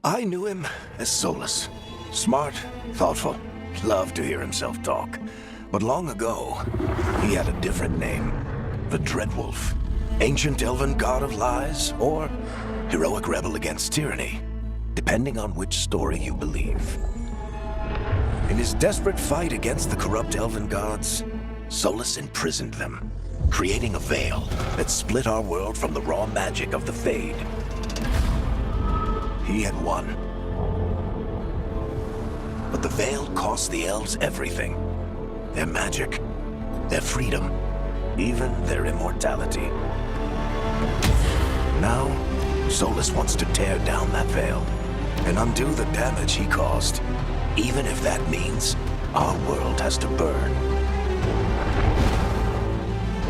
I knew him as Solus. Smart, thoughtful, loved to hear himself talk. But long ago, he had a different name. The Dreadwolf. Ancient elven god of lies, or heroic rebel against tyranny, depending on which story you believe. In his desperate fight against the corrupt elven gods, Solus imprisoned them, creating a veil that split our world from the raw magic of the Fade. He had won. But the veil cost the elves everything. Their magic, their freedom, even their immortality. Now, Solus wants to tear down that veil and undo the damage he caused, even if that means our world has to burn.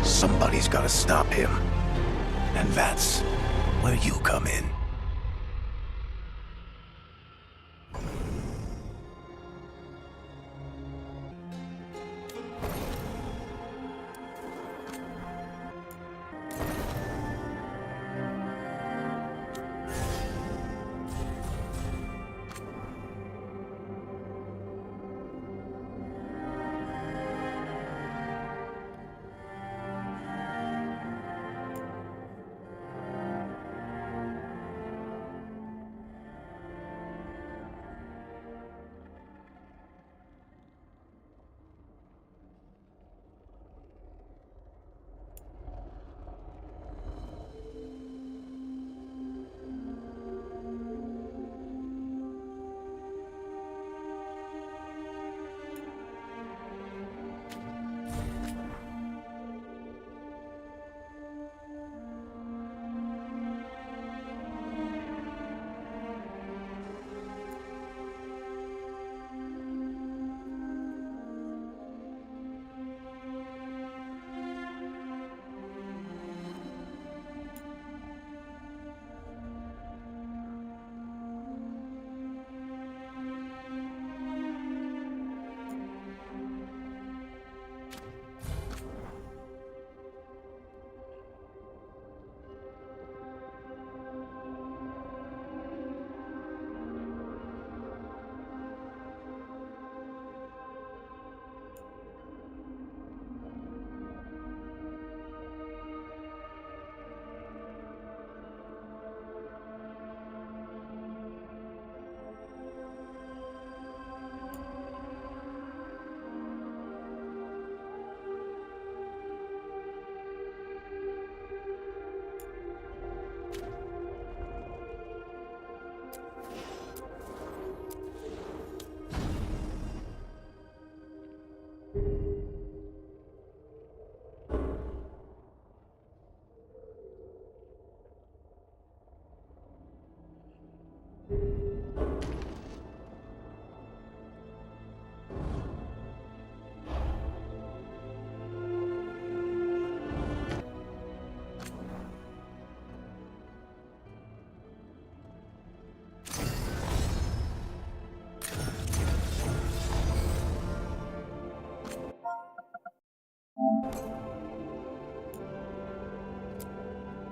Somebody's gotta stop him, and that's where you come in.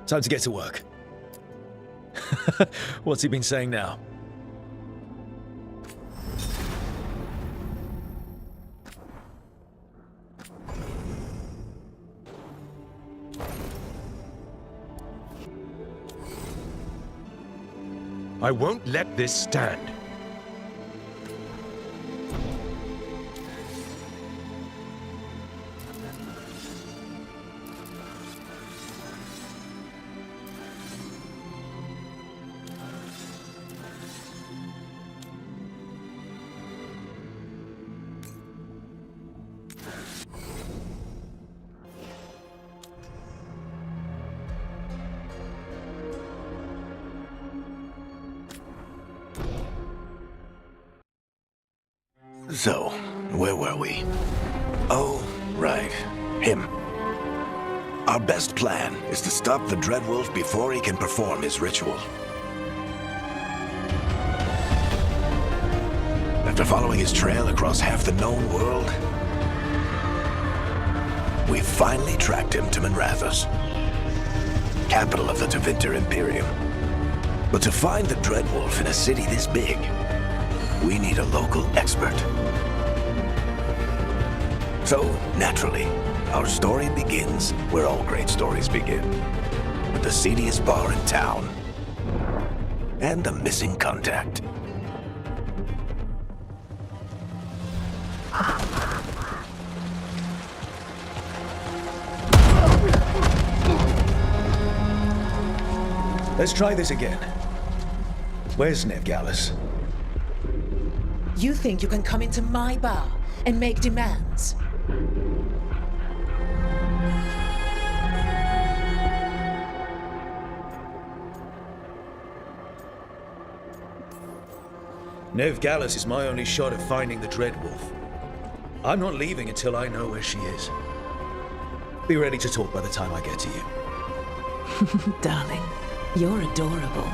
Time to get to work. What's he been saying now? I won't let this stand. So, where were we? Oh, right. Him. Our best plan is to stop the Dreadwolf before he can perform his ritual. After following his trail across half the known world, we've finally tracked him to Manrathus, capital of the Tevinter Imperium. But to find the Dreadwolf in a city this big, we need a local expert. So, naturally, our story begins where all great stories begin. With the seediest bar in town. And the missing contact. Let's try this again. Where's Nevgalis? You think you can come into my bar and make demands? Nevgalis is my only shot at finding the Dreadwolf. I'm not leaving until I know where she is. Be ready to talk by the time I get to you. Darling, you're adorable.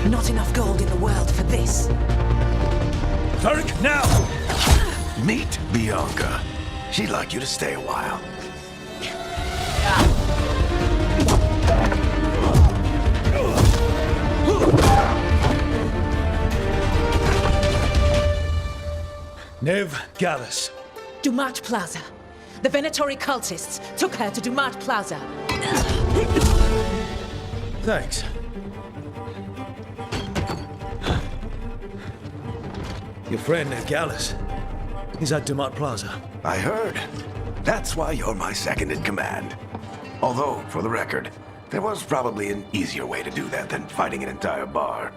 Not enough gold in the world for this. Turek, now! Meet Bianca. She'd like you to stay a while. Nevgalis. Dumat Plaza. The Venatori cultists took her to Dumat Plaza. Thanks. Your friend Nevgalis is at Dumat Plaza. I heard. That's why you're my second in command. Although, for the record, there was probably an easier way to do that than fighting an entire bar.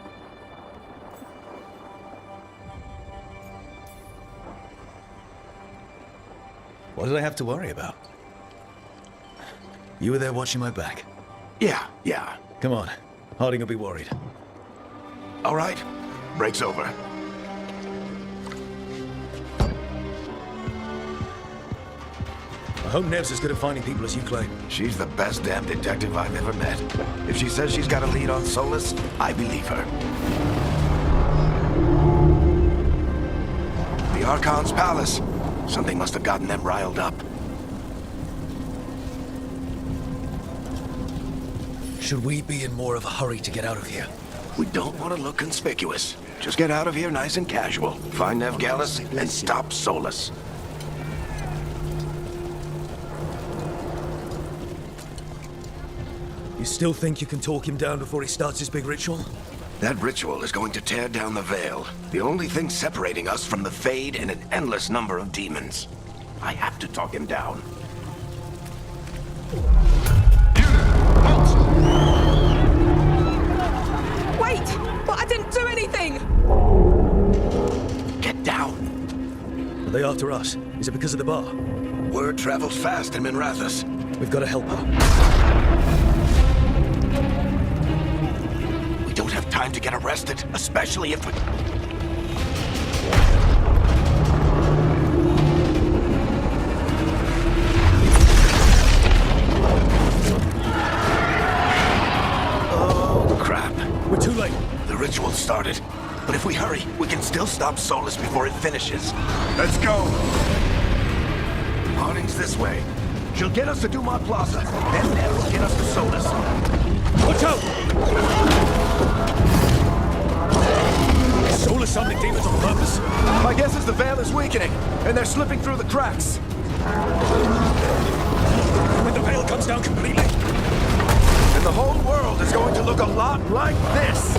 What did I have to worry about? You were there watching my back. Yeah. Come on, Harding will be worried. All right, break's over. I hope Nev's as good at finding people as you claim. She's the best damn detective I've ever met. If she says she's got a lead on Solus, I believe her. The Archon's palace. Something must have gotten them riled up. Should we be in more of a hurry to get out of here? We don't want to look conspicuous. Just get out of here nice and casual. Find Nevgalis and stop Solus. You still think you can talk him down before he starts his big ritual? That ritual is going to tear down the Veil. The only thing separating us from the Fade and an endless number of demons. I have to talk him down. Wait! But I didn't do anything! Get down. Are they after us? Is it because of the bar? Word travels fast in Minrathous. We've got to help her. We don't have time to get arrested, especially if we... Oh, crap. We're too late. The ritual started. But if we hurry, we can still stop Solus before it finishes. Let's go! Harding's this way. She'll get us to Dumat Plaza, then Ned will get us to Solus. Watch out! Solus summoning demons on purpose. My guess is the Veil is weakening, and they're slipping through the cracks. When the veil comes down completely, And the whole world is going to look a lot like this.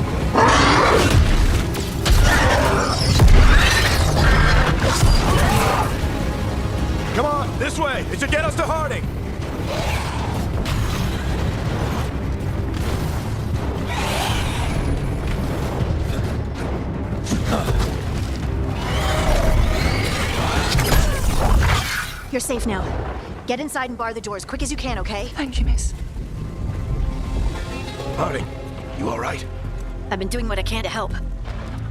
Come on, this way. It should get us to Harding. You're safe now. Get inside and bar the doors quick as you can, okay? Thank you, miss. Harding, you all right? I've been doing what I can to help.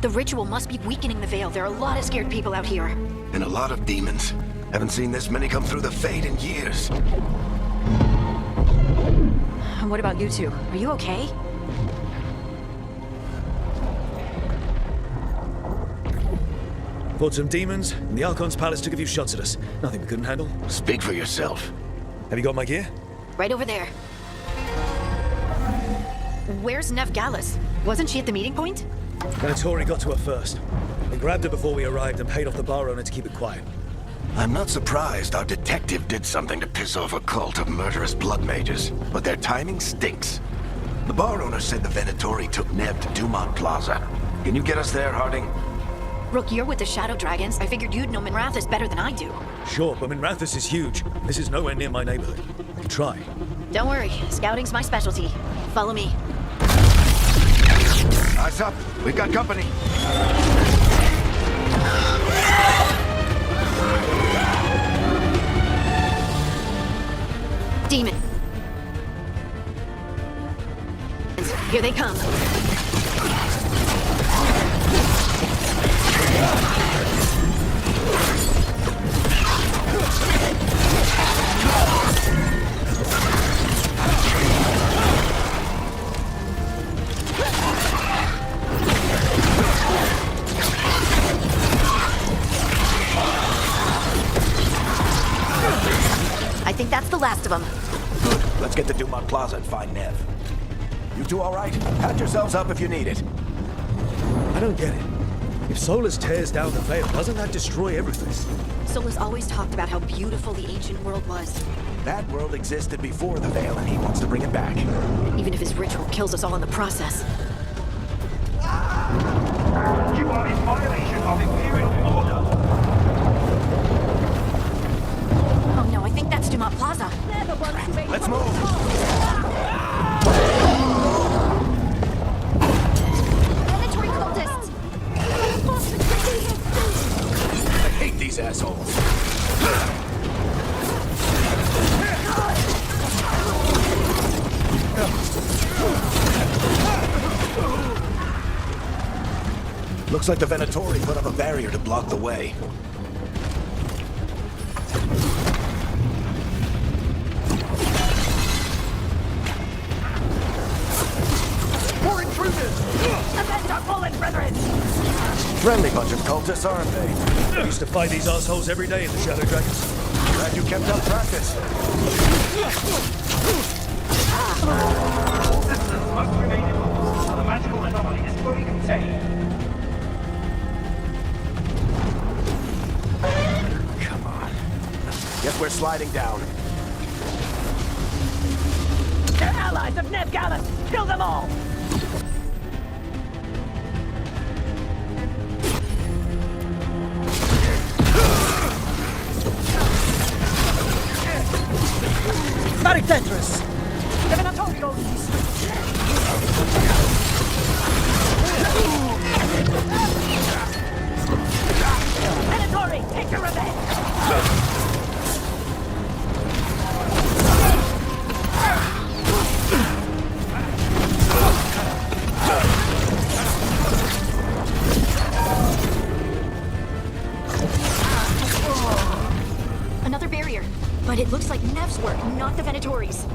The ritual must be weakening the Veil. There are a lot of scared people out here. And a lot of demons. Haven't seen this many come through the Fade in years. what about you two? Are you okay? Fought some demons, and the Archon's palace took a few shots at us. Nothing we couldn't handle. Speak for yourself. Have you got my gear? Right over there. Where's Nev Gallus? Wasn't she at the meeting point? Venatori got to her first. They grabbed her before we arrived and paid off the bar owner to keep it quiet. I'm not surprised our detective did something to piss off a cult of murderous blood mages, but their timing stinks. The bar owner said the Venatori took Nev to Dumont Plaza. Can you get us there, Harding? Rook, you're with the Shadow Dragons. I figured you'd know Minrathous better than I do. Sure, but Minrathous is huge. This is nowhere near my neighborhood. Try. Don't worry, scouting's my specialty. Follow me. Eyes up. We've got company. Demon. Here they come. I think that's the last of them. Good. Let's get to Dumont Plaza and find Nev. You two all right? Pat yourselves up if you need it. I don't get it. If Solus tears down the Veil, doesn't that destroy everything? Solus always talked about how beautiful the ancient world was. That world existed before the Veil, and he wants to bring it back. Even if his ritual kills us all in the process. You are in violation of Imperial order. Oh no, I think that's Dumont Plaza. Let's move! Predatory cultists! I hate these assholes. Looks like the Venatori put up a barrier to block the way. More intruders! Avenge our fallen brethren! Friendly bunch of cultists, aren't they? I used to fight these assholes every day in the Shadow Dragons. Glad you kept up practice. All systems must remain in order until the magical anomaly is fully contained. Come on. Guess we're sliding down. They're allies of Nev Gallus! Kill them all! Tetris! Venatori, take your revenge! Another barrier. But it looks like Nev's work, not the Venatori's.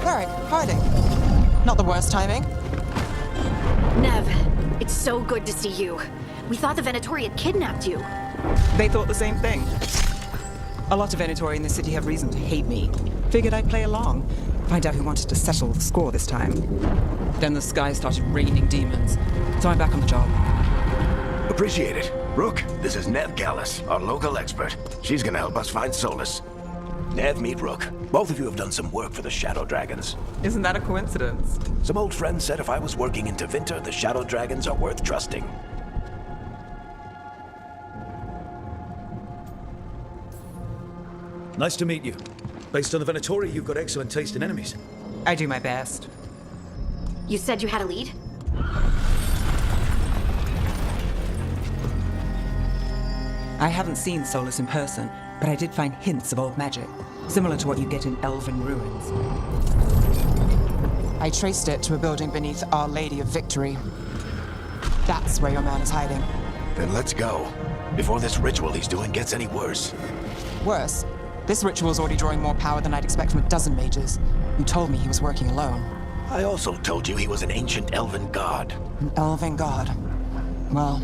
Alright, hiding. Not the worst timing. Nev, it's so good to see you. We thought the Venatori had kidnapped you. They thought the same thing. A lot of Venatori in the city have reason to hate me. Figured I'd play along. Find out who wanted to settle the score this time. Then the sky started raining demons. So I'm back on the job. Appreciate it. Rook, this is Nev Gallus, our local expert. She's gonna help us find Solus. Nev, meet Rook. Both of you have done some work for the Shadow Dragons. Isn't that a coincidence? Some old friends said if I was working in Tevinter, the Shadow Dragons are worth trusting. Nice to meet you. Based on the Venatori, you've got excellent taste in enemies. I do my best. You said you had a lead? I haven't seen Solus in person, but I did find hints of old magic, similar to what you get in elven ruins. I traced it to a building beneath Our Lady of Victory. That's where your man is hiding. Then let's go. Before this ritual he's doing gets any worse. Worse, this ritual's already drawing more power than I'd expect from a dozen mages. You told me he was working alone. I also told you he was an ancient elven god. An elven god. Well,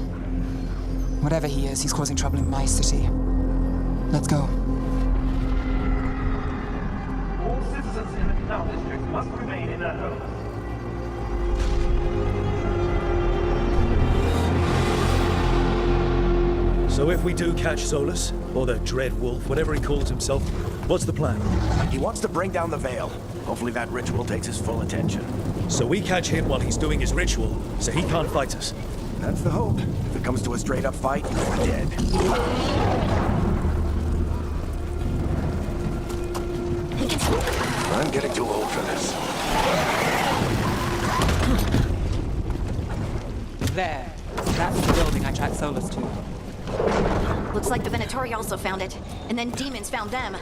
whatever he is, he's causing trouble in my city. Let's go. All citizens in the canal district must remain in their homes. So if we do catch Solus, or the Dread Wolf, whatever he calls himself, what's the plan? He wants to bring down the veil. Hopefully that ritual takes his full attention. So we catch him while he's doing his ritual, so he can't fight us. That's the hope. If it comes to a straight-up fight, you're dead. I'm getting too old for this. There. That's the building I tracked Solus to. Looks like the Venatori also found it, and then demons found them.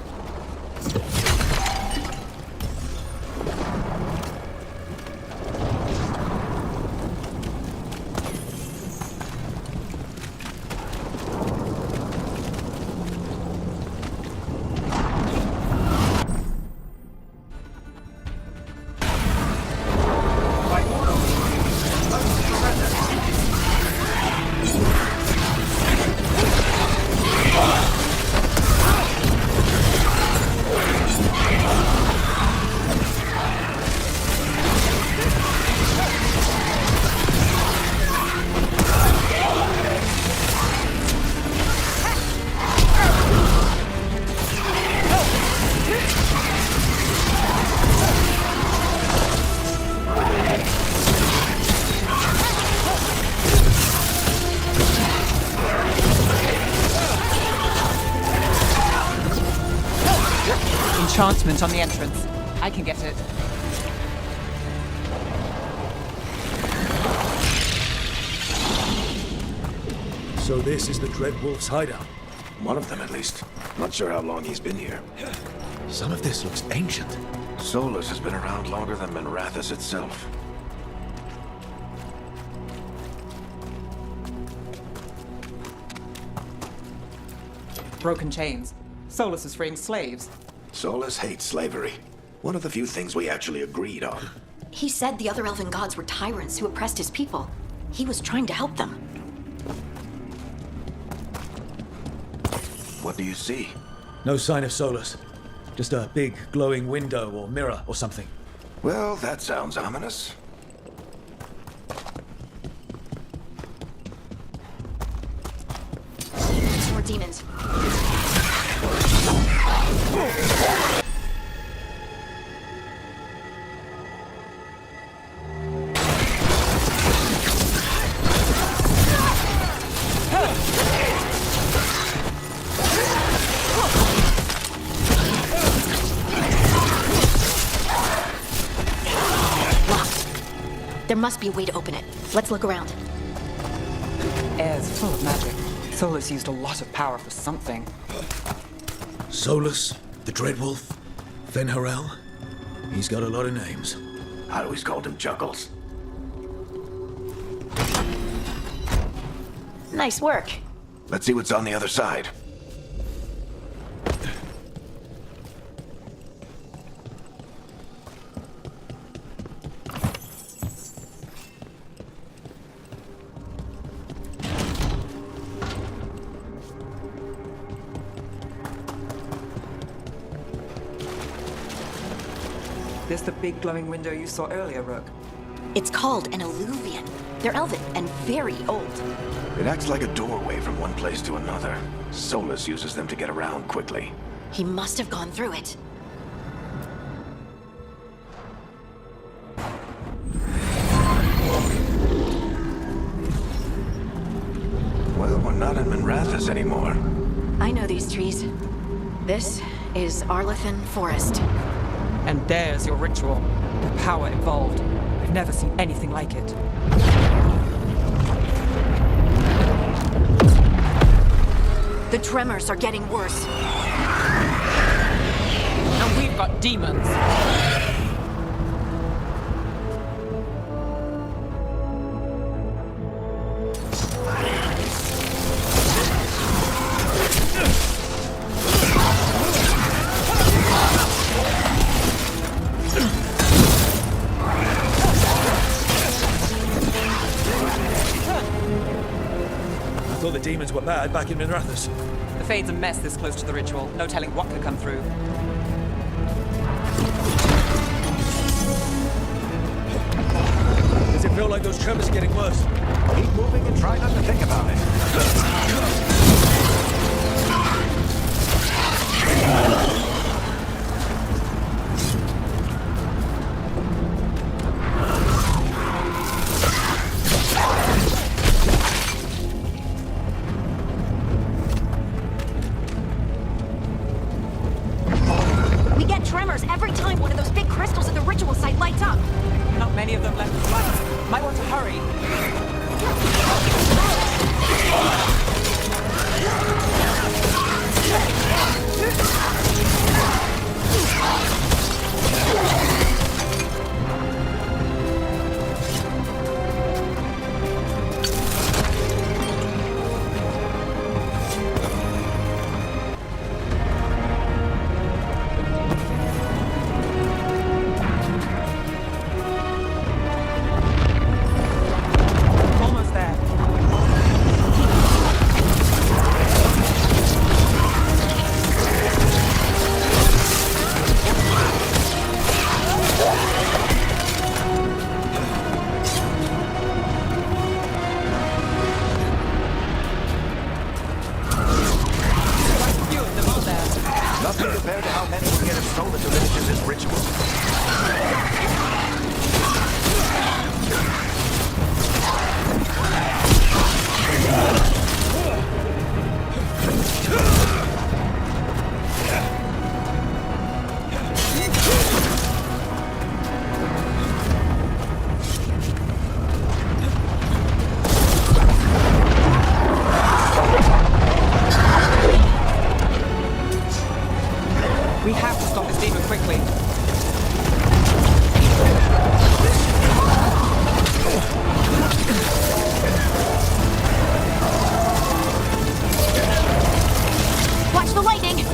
Enchantment on the entrance. I can get it. So this is the Dread Wolf's hideout. One of them, at least. Not sure how long he's been here. Some of this looks ancient. Solus has been around longer than Minrathous itself. Broken chains. Solus is freeing slaves. Solus hates slavery. One of the few things we actually agreed on. He said the other elven gods were tyrants who oppressed his people. He was trying to help them. What do you see? No sign of Solus. Just a big glowing window or mirror or something. Well, that sounds ominous. More demons. Locked. There must be a way to open it. Let's look around. Air's full of magic. Solus used a lot of power for something. Solus, the Dread Wolf, Fenharel. He's got a lot of names. I always called him Chuckles. Nice work. Let's see what's on the other side. This the big glowing window you saw earlier, Rook? It's called an alluvian. They're elven and very old. It acts like a doorway from one place to another. Solus uses them to get around quickly. He must have gone through it. Well, we're not in Minrathous anymore. I know these trees. This is Arlethan Forest. And there's your ritual. The power involved. I've never seen anything like it. The tremors are getting worse. And we've got demons. Thought the demons were bad back in Minrathous. The Fade's a mess this close to the ritual. No telling what could come through. Does it feel like those tremors are getting worse? Keep moving and try not to think about it. We get tremors every time one of those big crystals at the ritual site lights up. Not many of them left to fight. Might want to hurry. Almost there. Few of them are there. Nothing compared to how many will get if Solus finishes his ritual. We have to stop this demon quickly. Watch the lightning!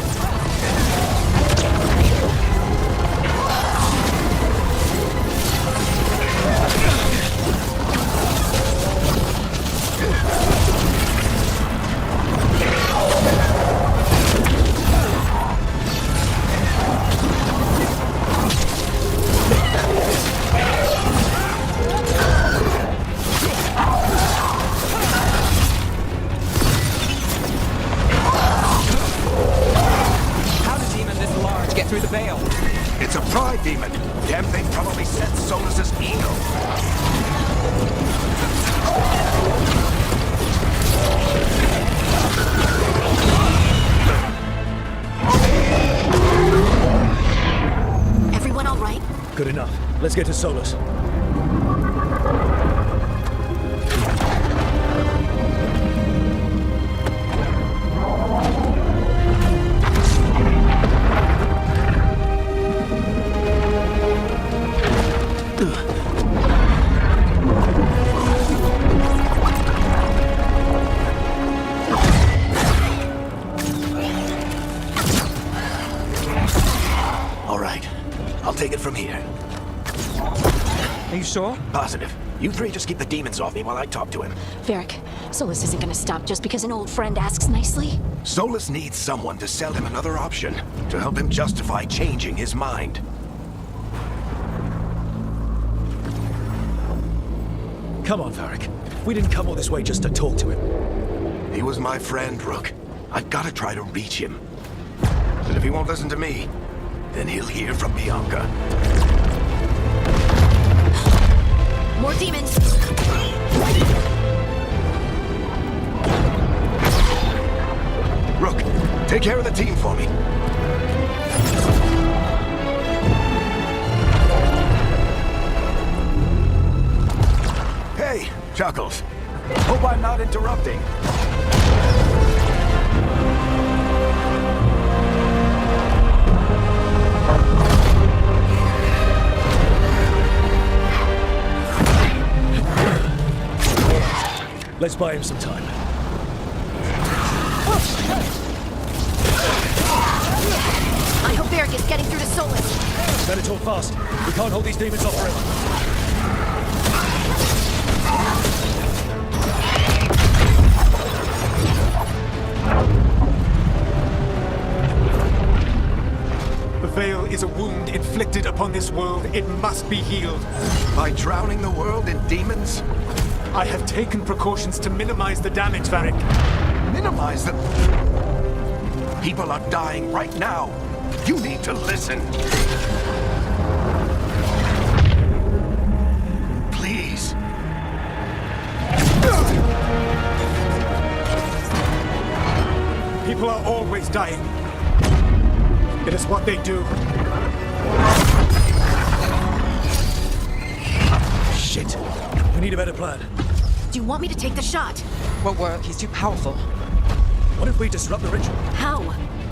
How did a demon this large get through the veil? It's a pride demon. Damn thing probably set Solus's ego. Everyone all right? Good enough. Let's get to Solus. All right. I'll take it from here. Are you sure? Positive. You three just keep the demons off me while I talk to him. Varric, Solus isn't gonna stop just because an old friend asks nicely. Solus needs someone to sell him another option, to help him justify changing his mind. Come on, Varric. We didn't come all this way just to talk to him. He was my friend, Rook. I've got to try to reach him. But if he won't listen to me, then he'll hear from Bianca. More demons! Rook, take care of the team for me. Hey, Chuckles. Hope I'm not interrupting. Let's buy him some time. I hope Varric is getting through to Solus. Better talk fast. We can't hold these demons off forever. is a wound inflicted upon this world. It must be healed. By drowning the world in demons? I have taken precautions to minimize the damage, Varric. Minimize the... People are dying right now. You need to listen. Please. People are always dying. It is what they do. Shit. We need a better plan. Do you want me to take the shot? Won't work. He's too powerful. What if we disrupt the ritual? How?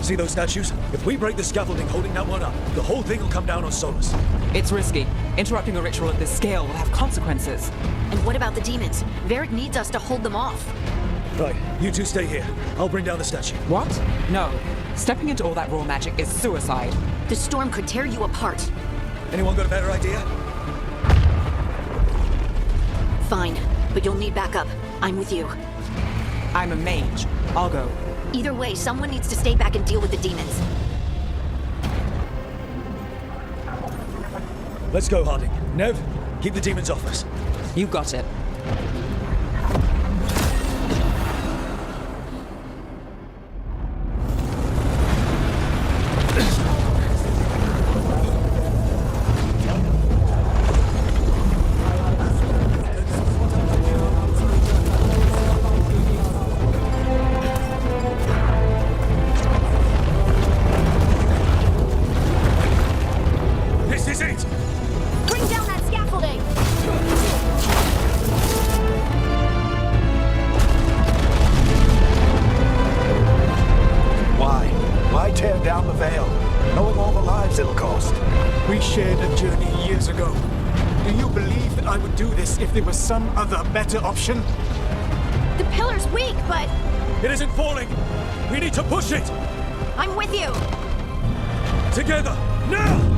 See those statues? If we break the scaffolding holding that one up, the whole thing will come down on Solus. It's risky. Interrupting a ritual at this scale will have consequences. And what about the demons? Varric needs us to hold them off. Right, you two stay here. I'll bring down the statue. What? No. Stepping into all that raw magic is suicide. The storm could tear you apart. Anyone got a better idea? Fine, but you'll need backup. I'm with you. I'm a mage. I'll go. Either way, someone needs to stay back and deal with the demons. Let's go, Harding. Nev, keep the demons off us. You got it. This is it! Bring down that scaffolding! Why? Why tear down the veil? Knowing all the lives it'll cost. We shared a journey years ago. Do you believe that I would do this if there was some other better option? The pillar's weak, but It isn't falling! We need to push it! I'm with you! Together! Now!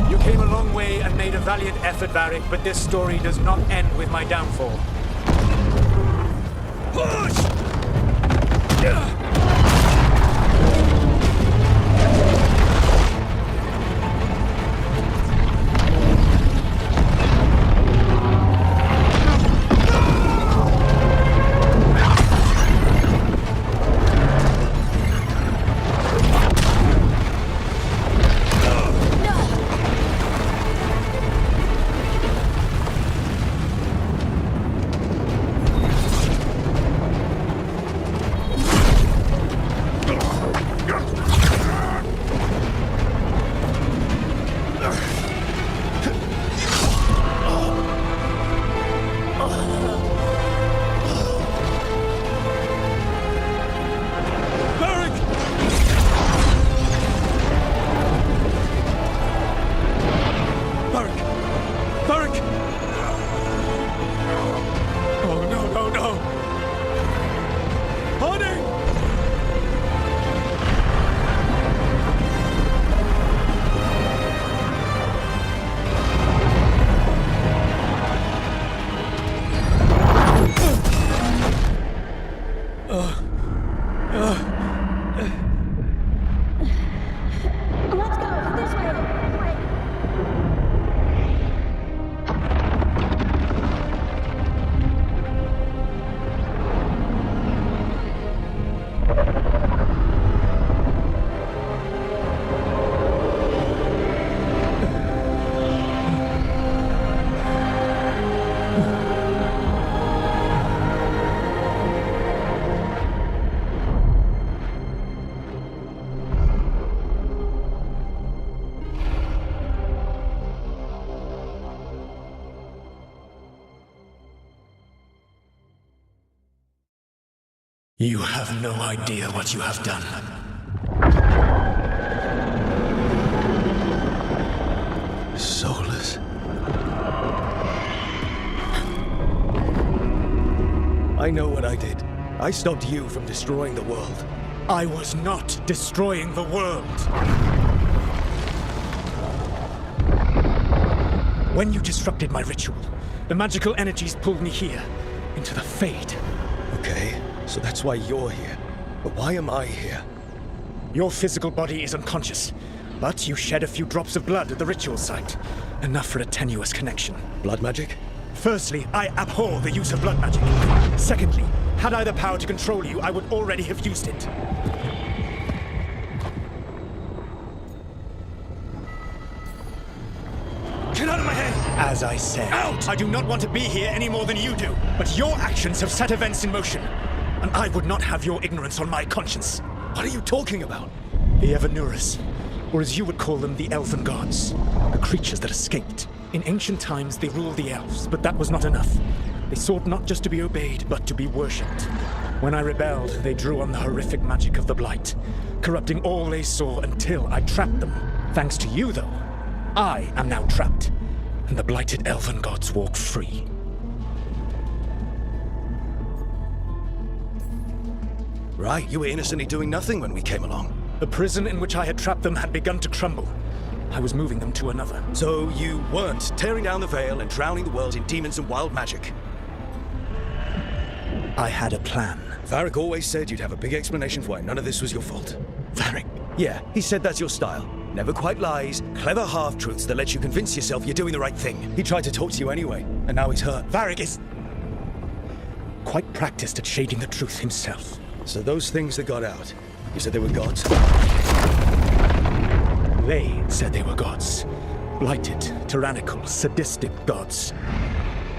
You came a long way and made a valiant effort, Varric, but this story does not end with my downfall. Push! Let's go! This way! You have no idea what you have done. Solus. I know what I did. I stopped you from destroying the world. I was not destroying the world. When you disrupted my ritual, the magical energies pulled me here, into the Fade. Okay, so that's why you're here. But why am I here? Your physical body is unconscious. But you shed a few drops of blood at the ritual site. Enough for a tenuous connection. Blood magic? Firstly, I abhor the use of blood magic. Secondly, had I the power to control you, I would already have used it. Get out of my head! As I said, Out! I do not want to be here any more than you do. But your actions have set events in motion. And I would not have your ignorance on my conscience. What are you talking about? The Evanuras, or as you would call them, the Elven Gods. The creatures that escaped. In ancient times, they ruled the elves, but that was not enough. They sought not just to be obeyed, but to be worshipped. When I rebelled, they drew on the horrific magic of the Blight, corrupting all they saw until I trapped them. Thanks to you, though, I am now trapped, and the blighted Elven Gods walk free. Right, you were innocently doing nothing when we came along. The prison in which I had trapped them had begun to crumble. I was moving them to another. So you weren't tearing down the veil and drowning the world in demons and wild magic? I had a plan. Varric always said you'd have a big explanation for why none of this was your fault. Varric? Yeah, he said that's your style. Never quite lies, clever half-truths that let you convince yourself you're doing the right thing. He tried to talk to you anyway, and now he's hurt. Varric is quite practiced at shading the truth himself. So those things that got out, you said they were gods? They said they were gods. Blighted, tyrannical, sadistic gods.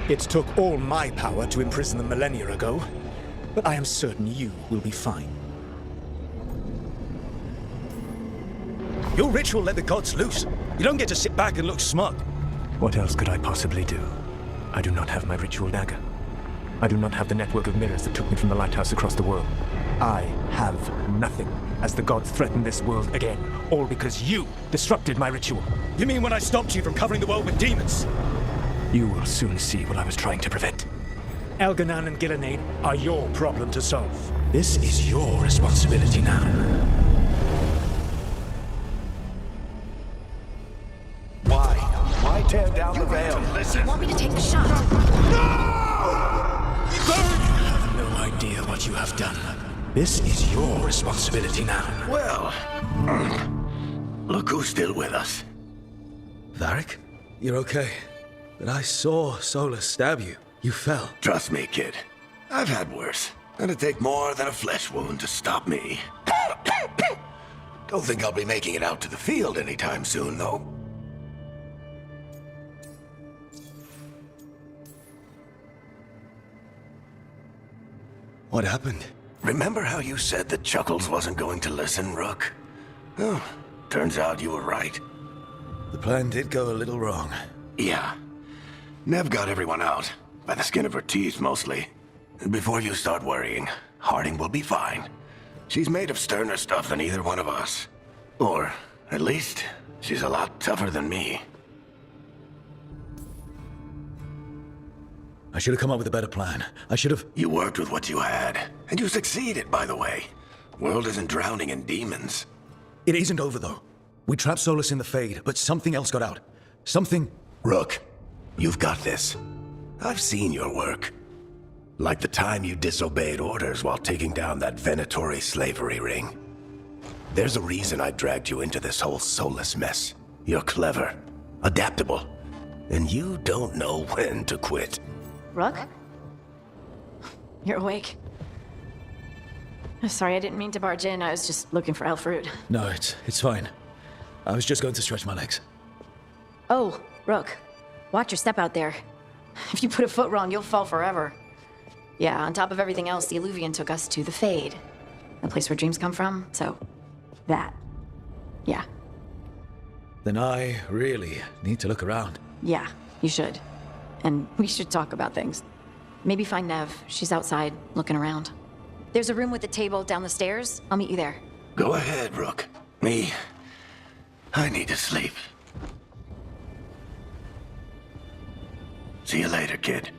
It took all my power to imprison them millennia ago, but I am certain you will be fine. Your ritual let the gods loose. You don't get to sit back and look smug. What else could I possibly do? I do not have my ritual dagger. I do not have the network of mirrors that took me from the lighthouse across the world. I have nothing, as the gods threaten this world again, all because you disrupted my ritual. You mean when I stopped you from covering the world with demons? You will soon see what I was trying to prevent. Elganan and Gillenade are your problem to solve. This is your responsibility now. Why tear down the veil? You want me to take the shot? You have no idea what you have done. This is your responsibility now. Well, look who's still with us. Varric? You're okay. But I saw Solus stab you. You fell. Trust me, kid. I've had worse. It'd take more than a flesh wound to stop me. Don't think I'll be making it out to the field anytime soon, though. What happened? Remember how you said that Chuckles wasn't going to listen, Rook? Oh, turns out you were right. The plan did go a little wrong. Yeah. Nev got everyone out. By the skin of her teeth, mostly. Before you start worrying, Harding will be fine. She's made of sterner stuff than either one of us. Or, at least, she's a lot tougher than me. I should have come up with a better plan. I should have... You worked with what you had. And you succeeded, by the way. World isn't drowning in demons. It isn't over, though. We trapped Solus in the Fade, but something else got out. Something... Rook, you've got this. I've seen your work. Like the time you disobeyed orders while taking down that Venatori slavery ring. There's a reason I dragged you into this whole Solus mess. You're clever, adaptable, and you don't know when to quit. Rook? You're awake. Sorry, I didn't mean to barge in. I was just looking for Alfred. No, it's fine. I was just going to stretch my legs. Oh, Rook. Watch your step out there. If you put a foot wrong, you'll fall forever. Yeah, on top of everything else, the Illuvian took us to the Fade. The place where dreams come from, so... that. Yeah. Then I really need to look around. Yeah, you should. And we should talk about things. Maybe find Nev. She's outside, looking around. There's a room with a table down the stairs. I'll meet you there. Go ahead, Rook. I need to sleep. See you later, kid.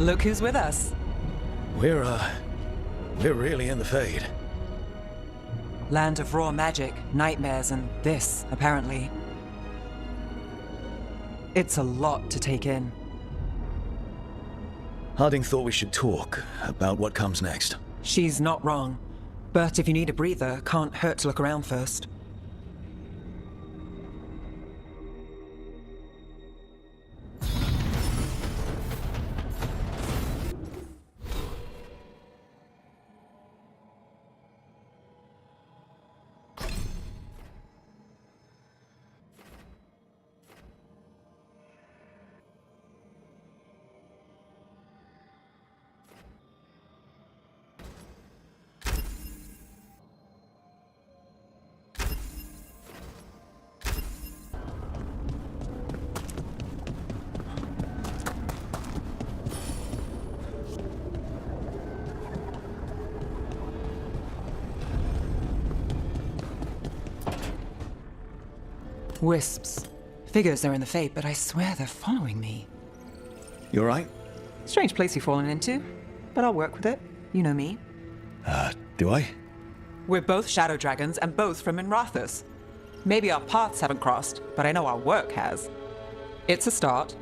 Look who's with us. We're really in the Fade. Land of raw magic, nightmares, and this, apparently. It's a lot to take in. Harding thought we should talk about what comes next. She's not wrong. But if you need a breather, can't hurt to look around first. Wisps. Figures they're in the Fade, but I swear they're following me. You alright? Strange place you've fallen into, but I'll work with it. You know me. Do I? We're both Shadow Dragons and both from Minrathous. Maybe our paths haven't crossed, but I know our work has. It's a start.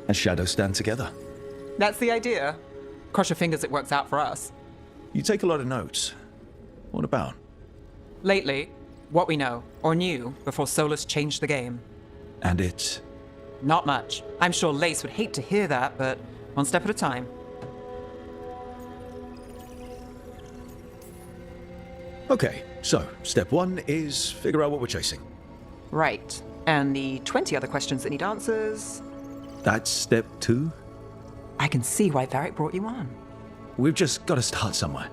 And shadows stand together. That's the idea. Cross your fingers it works out for us. You take a lot of notes. What about? Lately, what we know, or knew, before Solus changed the game. And it's... Not much. I'm sure Lace would hate to hear that, but one step at a time. Okay, so step one is figure out what we're chasing. Right. And the 20 other questions that need answers... That's step two? I can see why Varric brought you on. We've just got to start somewhere.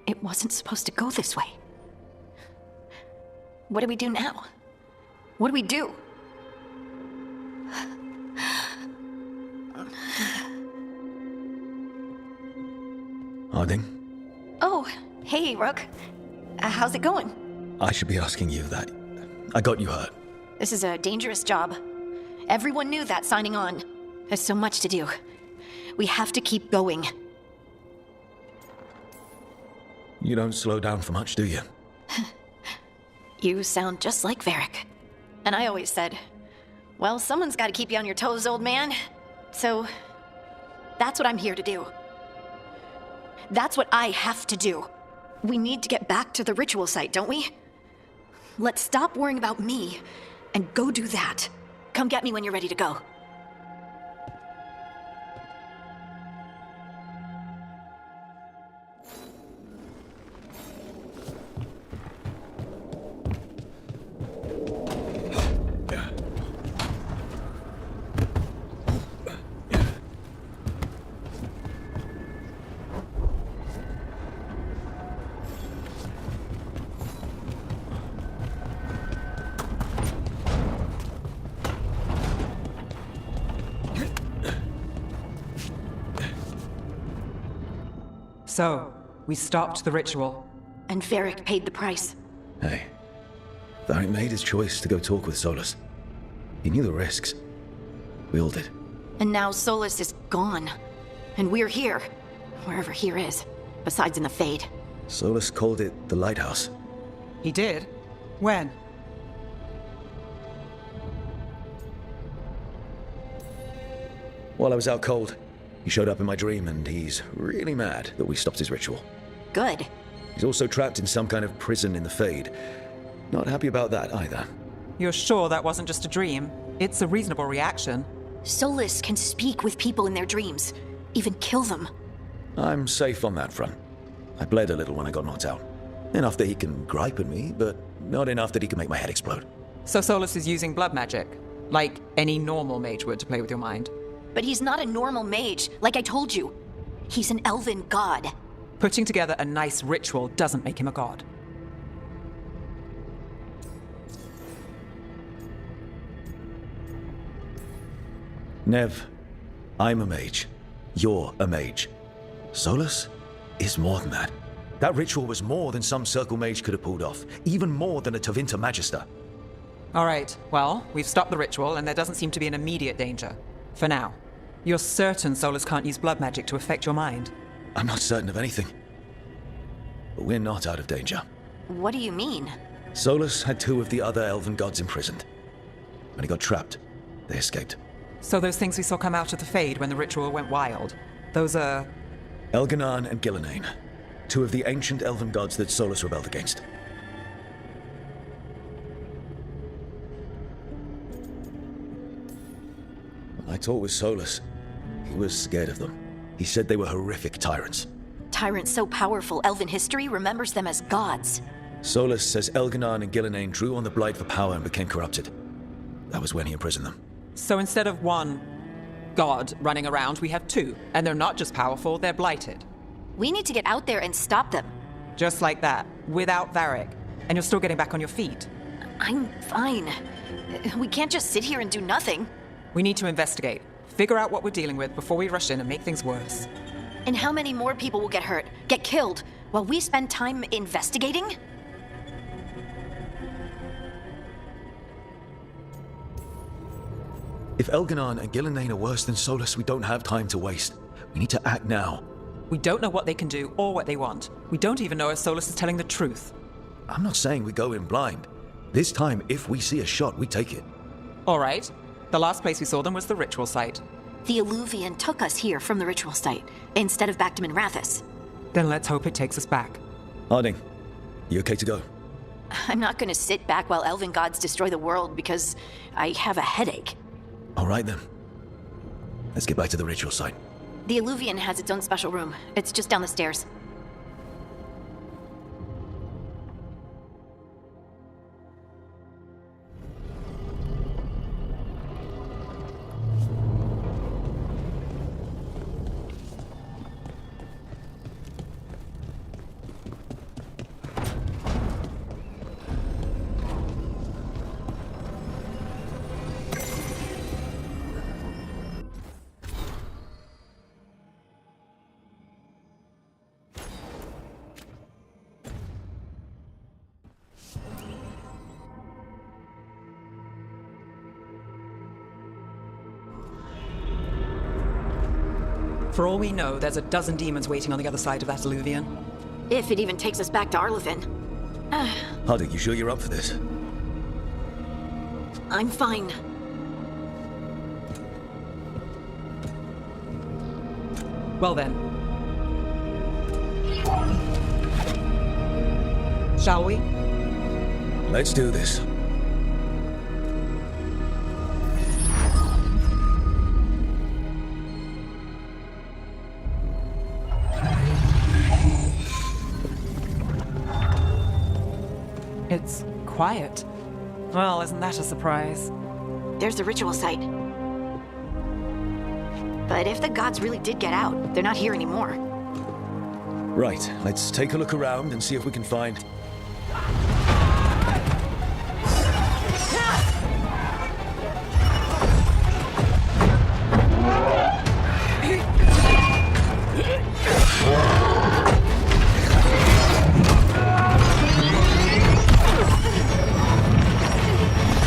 It wasn't supposed to go this way. What do we do now? What do we do? Harding? Oh, hey, Rook. How's it going? I should be asking you that. I got you hurt. This is a dangerous job. Everyone knew that signing on. There's so much to do. We have to keep going. You don't slow down for much, do you? You sound just like Varric. And I always said, well, someone's got to keep you on your toes, old man. So, that's what I'm here to do. That's what I have to do. We need to get back to the ritual site, don't we? Let's stop worrying about me and go do that. Come get me when you're ready to go. So, we stopped the ritual. And Varric paid the price. Hey, Varric made his choice to go talk with Solus. He knew the risks. We all did. And now Solus is gone. And we're here. Wherever here is. Besides in the Fade. Solus called it the Lighthouse. He did? When? While I was out cold, he showed up in my dream and he's really mad that we stopped his ritual. Good. He's also trapped in some kind of prison in the Fade. Not happy about that either. You're sure that wasn't just a dream? It's a reasonable reaction. Solus can speak with people in their dreams, even kill them. I'm safe on that front. I bled a little when I got knocked out. Enough that he can gripe at me, but not enough that he can make my head explode. So Solus is using blood magic, like any normal mage would to play with your mind. But he's not a normal mage, like I told you. He's an elven god. Putting together a nice ritual doesn't make him a god. Nev, I'm a mage. You're a mage. Solus is more than that. That ritual was more than some circle mage could have pulled off. Even more than a Tevinter Magister. All right, well, we've stopped the ritual and there doesn't seem to be an immediate danger. For now. You're certain Solus can't use blood magic to affect your mind? I'm not certain of anything. But we're not out of danger. What do you mean? Solus had 2 of the other elven gods imprisoned. When he got trapped, they escaped. So those things we saw come out of the Fade when the ritual went wild, those are... Elganon and Gillenane, 2 of the ancient elven gods that Solus rebelled against. When I talked with Solus, he was scared of them. He said they were horrific tyrants. Tyrants so powerful, elven history remembers them as gods. Solus says Elganon and Gillenane drew on the Blight for power and became corrupted. That was when he imprisoned them. So instead of one god running around, we have 2. And they're not just powerful, they're blighted. We need to get out there and stop them. Just like that, without Varric. And you're still getting back on your feet. I'm fine. We can't just sit here and do nothing. We need to investigate. Figure out what we're dealing with before we rush in and make things worse. And how many more people will get hurt, get killed, while we spend time investigating? If Elganon and Gillenane are worse than Solus, we don't have time to waste. We need to act now. We don't know what they can do or what they want. We don't even know if Solus is telling the truth. I'm not saying we go in blind. This time, if we see a shot, we take it. All right. The last place we saw them was the ritual site. The Illuvian took us here from the ritual site, instead of back to Minrathous. Then let's hope it takes us back. Harding, you okay to go? I'm not gonna sit back while elven gods destroy the world because I have a headache. All right then. Let's get back to the ritual site. The Illuvian has its own special room. It's just down the stairs. For all we know, there's a dozen demons waiting on the other side of that Illuvian. If it even takes us back to Arlevin. Harding, you sure you're up for this? I'm fine. Well then. Shall we? Let's do this. It's quiet. Well, isn't that a surprise? There's the ritual site. But if the gods really did get out, they're not here anymore. Right, let's take a look around and see if we can find...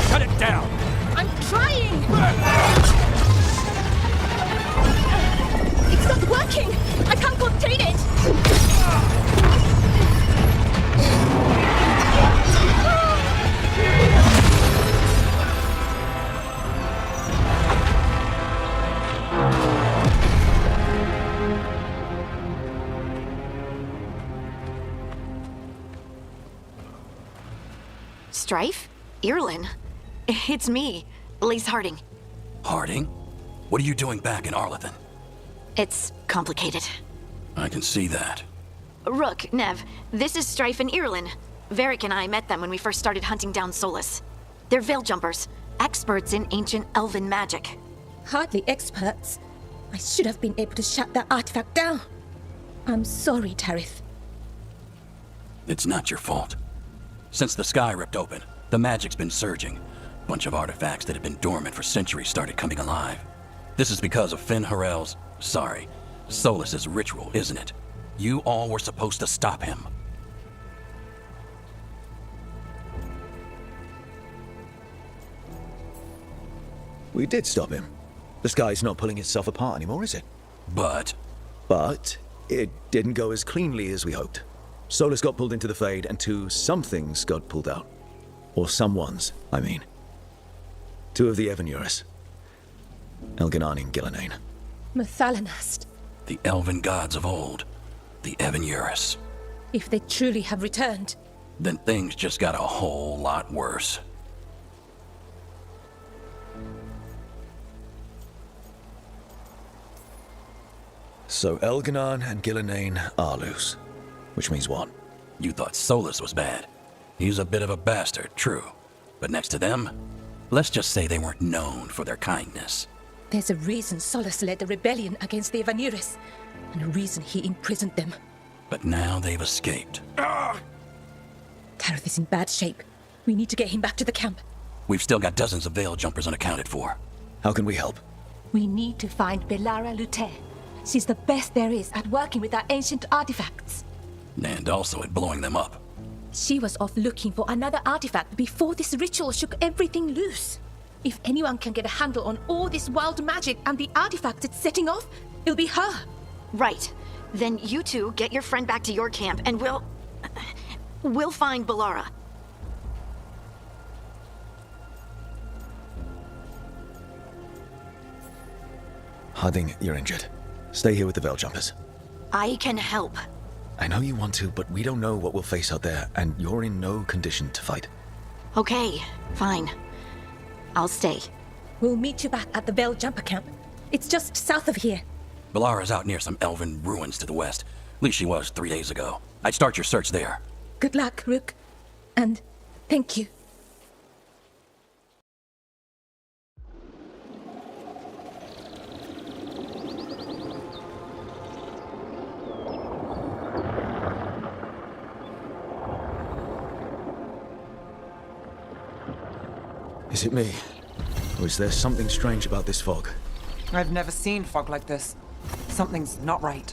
Shut it down! I'm trying! It's not working! I can't contain it! Strife? Irlin? It's me, Lace Harding. Harding? What are you doing back in Arlethan? It's complicated. I can see that. Rook, Nev, this is Strife and Irlin. Varric and I met them when we first started hunting down Solus. They're veil jumpers, experts in ancient elven magic. Hardly experts. I should have been able to shut that artifact down. I'm sorry, Tarith. It's not your fault. Since the sky ripped open, the magic's been surging. A bunch of artifacts that had been dormant for centuries started coming alive. This is because of Solus's ritual, isn't it? You all were supposed to stop him. We did stop him. The sky's not pulling itself apart anymore, is it? But it didn't go as cleanly as we hoped. Solus got pulled into the Fade, and some things got pulled out. Or someone's, I mean. 2 of the Evanuris. Elginan and Gillenane. Mathalanast. the elven gods of old, the Evanuris. If they truly have returned, then things just got a whole lot worse. So Elginan and Gillenane are loose. Which means what? You thought Solus was bad. He's a bit of a bastard, true. But next to them, let's just say they weren't known for their kindness. There's a reason Solus led the rebellion against the Evanuris, and a reason he imprisoned them. But now they've escaped. Tareth is in bad shape. We need to get him back to the camp. We've still got dozens of veil jumpers unaccounted for. How can we help? We need to find Belara Luther. She's the best there is at working with our ancient artifacts. And also at blowing them up. She was off looking for another artifact before this ritual shook everything loose. If anyone can get a handle on all this wild magic and the artifacts it's setting off, it'll be her. Right. Then you two get your friend back to your camp and we'll find Belara. Harding, you're injured. Stay here with the veil jumpers. I can help. I know you want to, but we don't know what we'll face out there, and you're in no condition to fight. Okay, fine. I'll stay. We'll meet you back at the veil jumper camp. It's just south of here. Belara's out near some elven ruins to the west. At least she was 3 days ago. I'd start your search there. Good luck, Rook. And thank you. Is it me? Or is there something strange about this fog? I've never seen fog like this. Something's not right.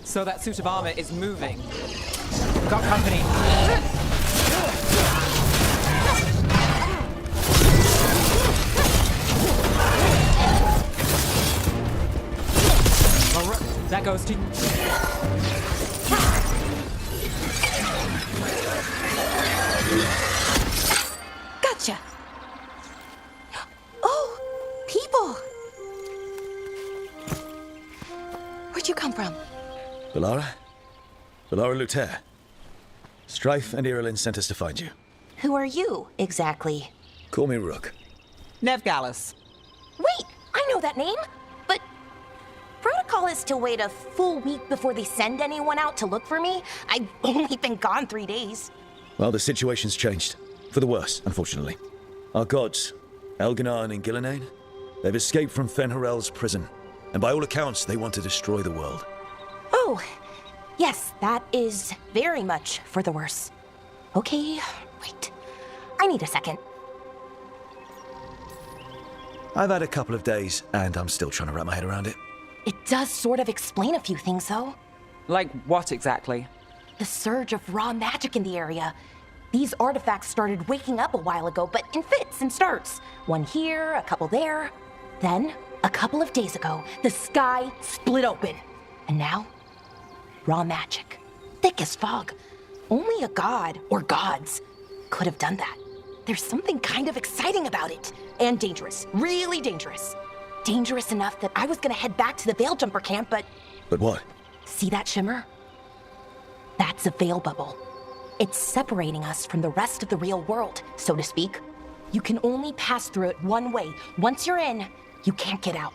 So that suit of armor is moving. Got company. All right, that goes to... Gotcha! Oh, people! Where'd you come from? Belara? Belara Luther. Strife and Irilyn sent us to find you. Who are you, exactly? Call me Rook. Nev Gallus. Wait, I know that name, but protocol is to wait a full week before they send anyone out to look for me. I've only been gone 3 days. Well, the situation's changed. For the worse, unfortunately. Our gods, Elginan and Gillenane, they've escaped from Fen'Harel's prison. And by all accounts, they want to destroy the world. Oh, yes, that is very much for the worse. Okay, wait. I need a second. I've had a couple of days, and I'm still trying to wrap my head around it. It does sort of explain a few things, though. Like what exactly? The surge of raw magic in the area. These artifacts started waking up a while ago, but in fits and starts. One here, a couple there. Then, a couple of days ago, the sky split open. And now, raw magic. Thick as fog. Only a god, or gods, could have done that. There's something kind of exciting about it. And dangerous. Really dangerous. Dangerous enough that I was gonna head back to the Veil Jumper camp, but... But what? See that shimmer? That's a veil bubble. It's separating us from the rest of the real world, so to speak. You can only pass through it one way. Once you're in, you can't get out.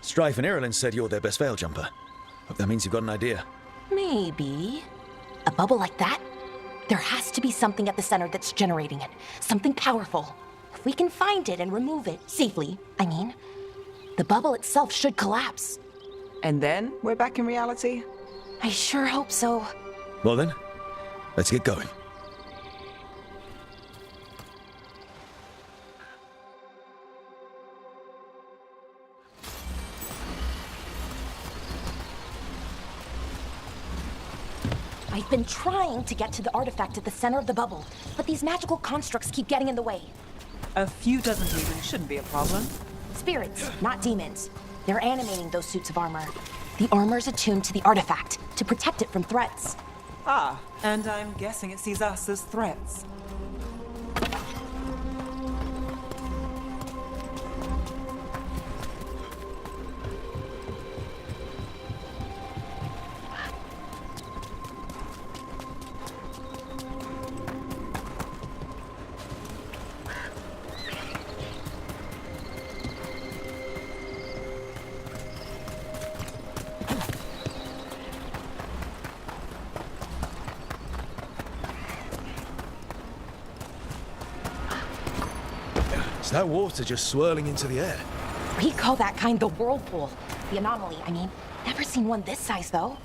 Strife and Ireland said you're their best veil jumper. Hope that means you've got an idea. Maybe. A bubble like that? There has to be something at the center that's generating it. Something powerful. If we can find it and remove it, safely, I mean, the bubble itself should collapse. And then we're back in reality? I sure hope so. Well then, let's get going. I've been trying to get to the artifact at the center of the bubble, but these magical constructs keep getting in the way. A few dozen demons shouldn't be a problem. Spirits, not demons. They're animating those suits of armor. The armor's attuned to the artifact to protect it from threats. Ah, and I'm guessing it sees us as threats. Is that water just swirling into the air? We call that kind the whirlpool. The anomaly, I mean. Never seen one this size, though.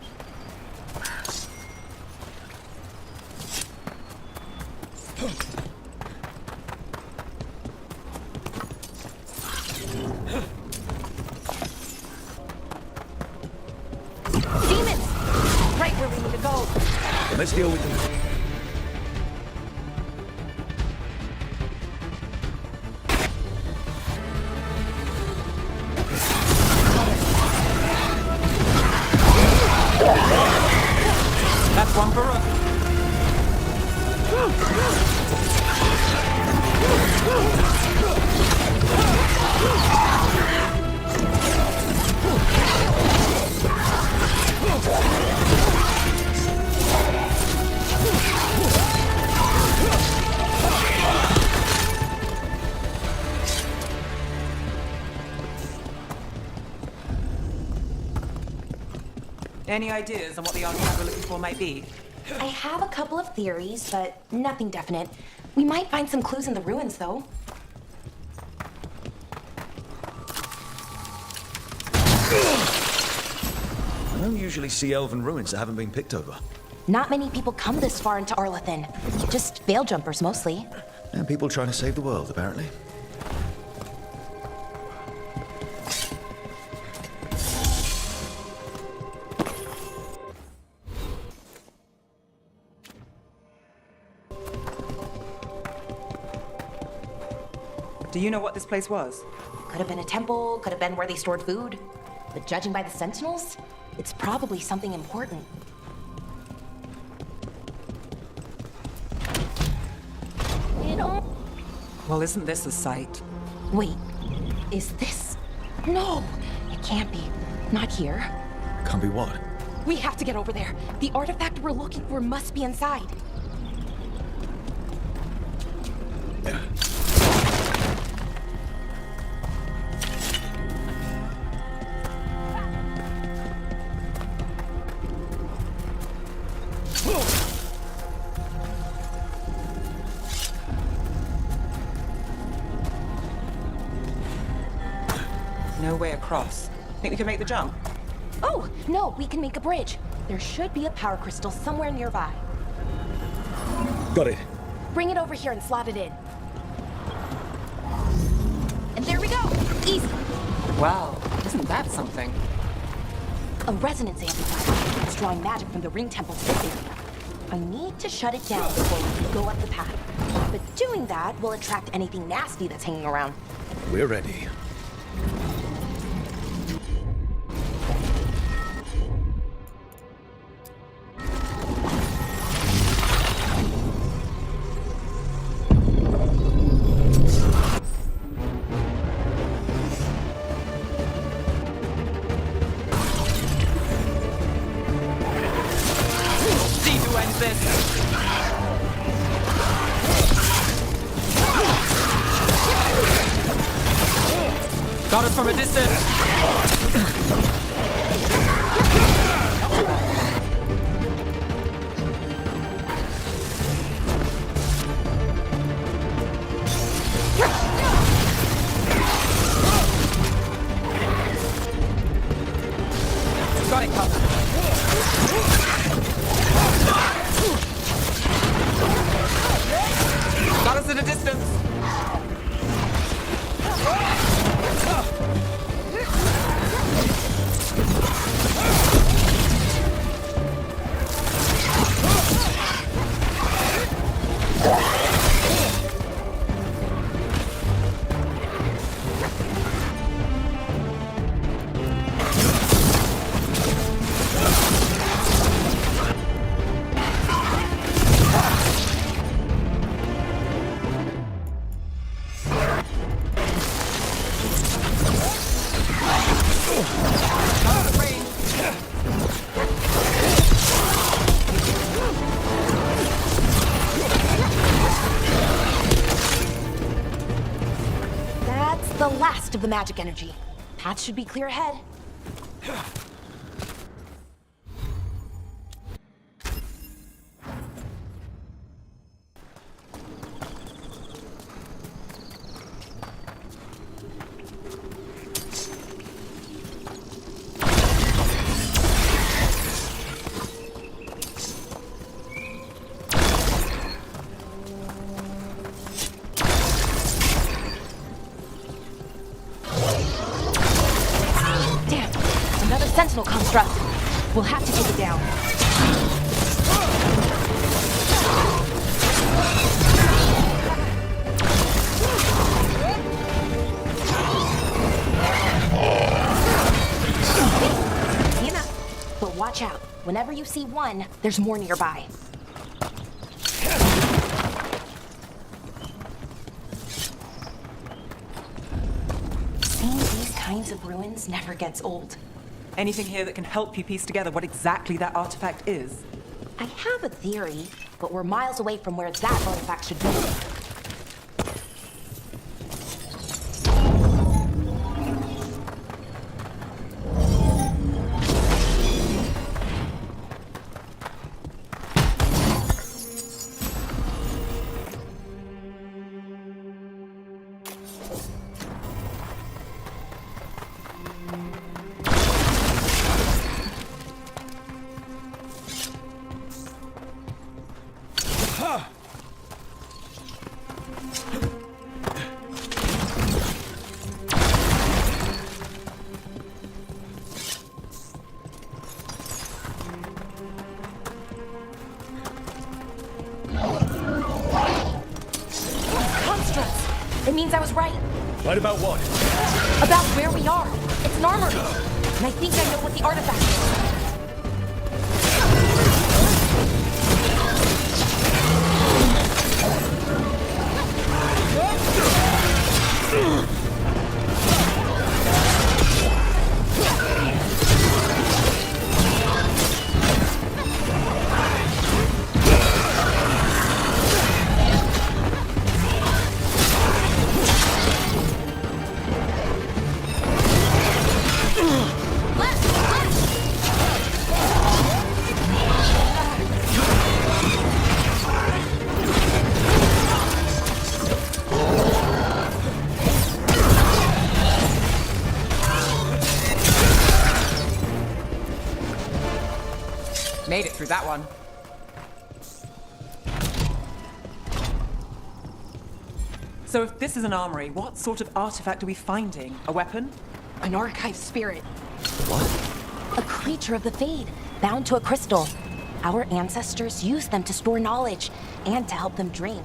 Demons! Right where we need to go. Then let's deal with them. That's one for Rook. Any ideas on what the artifact we're looking for might be? I have a couple of theories, but nothing definite. We might find some clues in the ruins, though. I don't usually see elven ruins that haven't been picked over. Not many people come this far into Arlathan. Just veil jumpers, mostly. And people trying to save the world, apparently. Do you know what this place was? Could have been a temple, could have been where they stored food. But judging by the sentinels, it's probably something important. Well, isn't this a sight? Wait, is this? No, it can't be. Not here. Can't be what? We have to get over there. The artifact we're looking for must be inside. No way across. Think we can make the jump? Oh, no, we can make a bridge. There should be a power crystal somewhere nearby. Got it. Bring it over here and slot it in. And there we go. Easy. Wow, isn't that something? A resonance amplifier. It's drawing magic from the ring temple to this area. I need to shut it down before we can go up the path. But doing that will attract anything nasty that's hanging around. We're ready. Got us from a distance! Got it covered. Got us at a distance. The last of the magic energy. Path should be clear ahead. Sentinel construct. We'll have to take it down. Easy enough. But watch out. Whenever you see one, there's more nearby. Seeing these kinds of ruins never gets old. Anything here that can help you piece together what exactly that artifact is? I have a theory, but we're miles away from where that artifact should be. It means I was right. Right about what? About where we are. It's an armory. And I think I know what the artifact is. Made it through that one. So if this is an armory, what sort of artifact are we finding? A weapon? An archive spirit. What? A creature of the Fade, bound to a crystal. Our ancestors used them to store knowledge and to help them dream.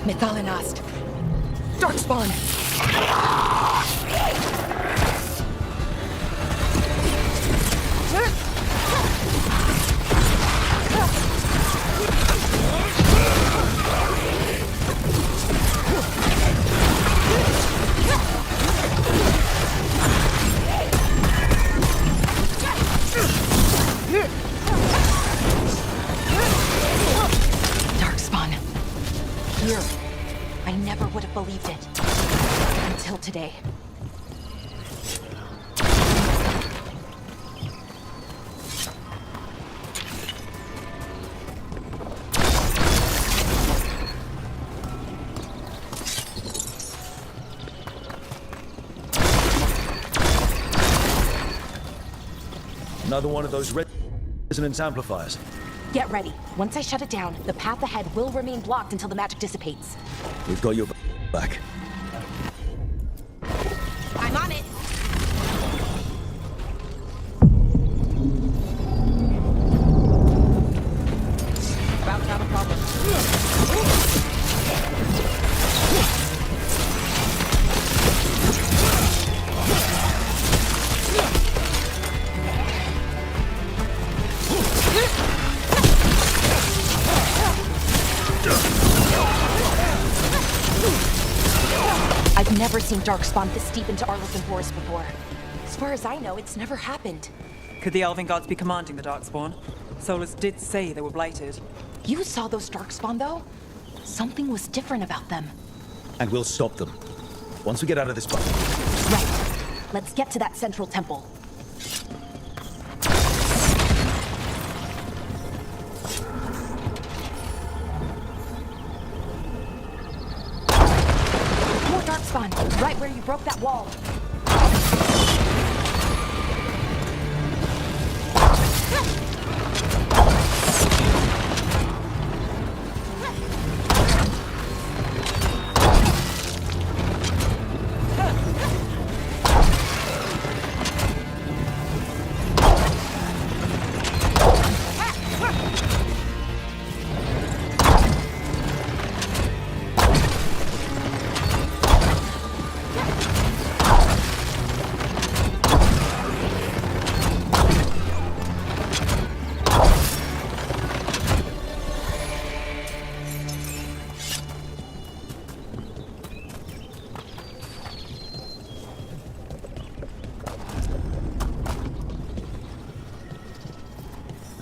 Methalinast. Darkspawn. Another one of those resonance amplifiers. Get ready. Once I shut it down, the path ahead will remain blocked until the magic dissipates. We've got your back. I'm on it. About to have a problem. I've never seen Darkspawn this deep into Arlothan Forest before. As far as I know, it's never happened. Could the Elven gods be commanding the Darkspawn? Solus did say they were blighted. You saw those Darkspawn, though? Something was different about them. And we'll stop them. Once we get out of this bubble. Right. Let's get to that central temple. More Darkspawn, right where you broke that wall.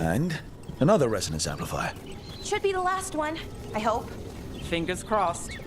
And another resonance amplifier. Should be the last one, I hope. Fingers crossed.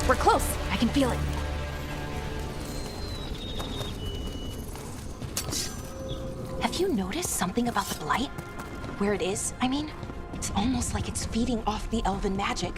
We're close. I can feel it. Have you noticed something about the blight? Where it is, I mean? It's almost like it's feeding off the elven magic.